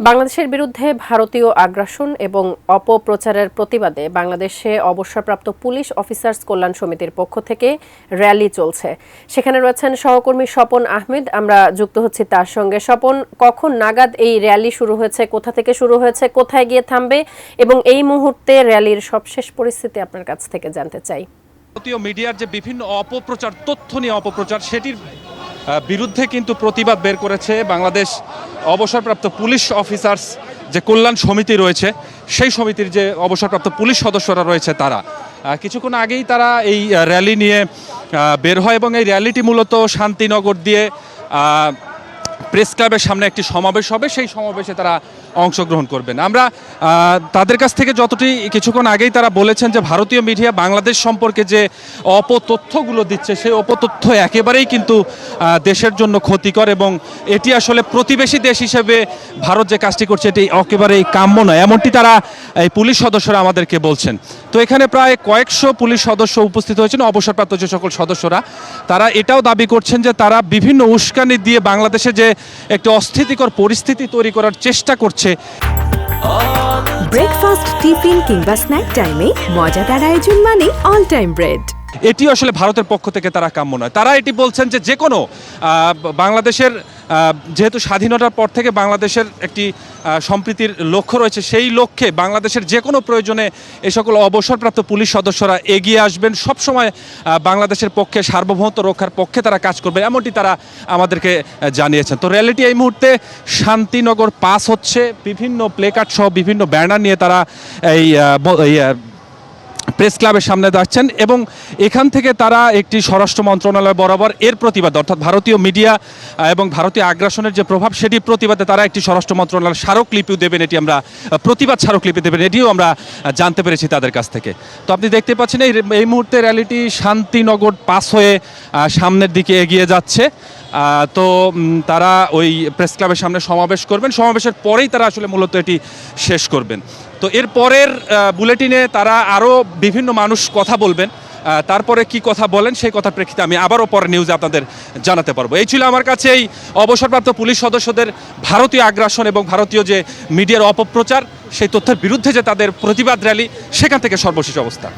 বাংলাদেশের বিরুদ্ধে ভারতীয় আগ্রাসন এবং অপপ্রচারের প্রতিবাদে বাংলাদেশে অবসরপ্রাপ্ত পুলিশ অফিসার্স কল্যাণ সমিতির পক্ষ থেকে র্যালি চলছে। সেখানে রয়েছেন সহকর্মী স্বপন আহমেদ। আমরা যুক্ত হচ্ছি তার সঙ্গে। স্বপন, কখন নাগাদ এই র্যালি শুরু হয়েছে, কোথা থেকে শুরু হয়েছে, কোথায় গিয়ে থামবে এবং এই মুহূর্তে র্যালির সবশেষ পরিস্থিতি আপনার কাছ থেকে জানতে চাই। ভারতীয় মিডিয়ার যে বিভিন্ন অপপ্রচার, তথ্য নিয়ে অপপ্রচার, সেটির বিরুদ্ধে কিন্তু প্রতিবাদ বের করেছে বাংলাদেশ অবসরপ্রাপ্ত পুলিশ অফিসার্স যে কল্যাণ সমিতি রয়েছে, সেই সমিতির যে অবসরপ্রাপ্ত পুলিশ সদস্যরা রয়েছে তারা কিছুক্ষণ আগেই তারা এই র্যালি নিয়ে বের হয় এবং এই র্যালিটি মূলত শান্তিনগর দিয়ে প্রেস ক্লাবের সামনে একটি সমাবেশ হবে। সেই সমাবেশে তারা অংশগ্রহণ করবেন। আমরা তাদের কাছ থেকে যতটি কিছুক্ষণ আগেই তারা বলেছেন যে ভারতীয় মিডিয়া বাংলাদেশ সম্পর্কে যে অপতথ্যগুলো দিচ্ছে, সেই অপতথ্য একেবারেই কিন্তু দেশের জন্য ক্ষতিকর এবং এটি আসলে প্রতিবেশী দেশ হিসেবে ভারত যে কাজটি করছে এটি একেবারেই কাম্য নয়, এমনটি তারা এই পুলিশ সদস্যরা আমাদেরকে বলছেন। তো এখানে প্রায় কয়েকশো পুলিশ সদস্য উপস্থিত হয়েছেন, অবসরপ্রাপ্ত যে সকল সদস্যরা, তারা এটাও দাবি করছেন যে তারা বিভিন্ন উস্কানি দিয়ে বাংলাদেশে যে একটি অস্থিতিকর পরিস্থিতি তৈরি করার চেষ্টা করছে। ব্রেকফাস্ট, টিফিন কিংবা স্ন্যাক টাইমে মজাদার আয়োজন মানে অল টাইম ব্রেড। এটি আসলে ভারতের পক্ষ থেকে তারা কাম্য নয়। তারা এটি বলছেন যে কোনো বাংলাদেশের যেহেতু স্বাধীনতার পর থেকে বাংলাদেশের একটি সম্প্রীতির লক্ষ্য রয়েছে, সেই লক্ষ্যে বাংলাদেশের যে কোনো প্রয়োজনে এ সকল অবসরপ্রাপ্ত পুলিশ সদস্যরা এগিয়ে আসবেন, সবসময় বাংলাদেশের পক্ষে, সার্বভৌমত্ব রক্ষার পক্ষে তারা কাজ করবে, এমনটি তারা আমাদেরকে জানিয়েছেন। তো র্যালিটি এই মুহূর্তে শান্তিনগর পাস হচ্ছে, বিভিন্ন প্লেকার্ড সহ বিভিন্ন ব্যানার নিয়ে তারা এই প্রেস ক্লাবের সামনে যাচ্ছেন এবং এখান থেকে তারা একটি স্বরাষ্ট্র মন্ত্রণালয় বরাবর এর প্রতিবাদ, অর্থাৎ ভারতীয় মিডিয়া এবং ভারতীয় আগ্রাসনের যে প্রভাব, সেটির প্রতিবাদে তারা একটি স্বরাষ্ট্র মন্ত্রণালয়ের স্মারকলিপিও দেবেন। এটি আমরা প্রতিবাদ স্মারকলিপি দেবেন, এটিও আমরা জানতে পেরেছি তাদের কাছ থেকে। তো আপনি দেখতে পাচ্ছেন এই মুহূর্তে র্যালিটি শান্তিনগর পাস হয়ে সামনের দিকে এগিয়ে যাচ্ছে। তো তারা ওই প্রেস ক্লাবের সামনে সমাবেশ করবেন, সমাবেশের পরেই তারা আসলে মূলত এটি শেষ করবেন। তো এর পরের বুলেটিনে তারা আরও বিভিন্ন মানুষ কথা বলবেন, তারপরে কি কথা বলেন সেই কথার প্রেক্ষিতে আমি আবারও পরে নিউজে আপনাদের জানাতে পারবো। এই ছিল আমার কাছে এই অবসরপ্রাপ্ত পুলিশ সদস্যদের ভারতীয় আগ্রাসন এবং ভারতীয় যে মিডিয়ার অপপ্রচার, সেই তথ্যের বিরুদ্ধে যে তাদের প্রতিবাদ র্যালি, সেখান থেকে সর্বশেষ অবস্থা।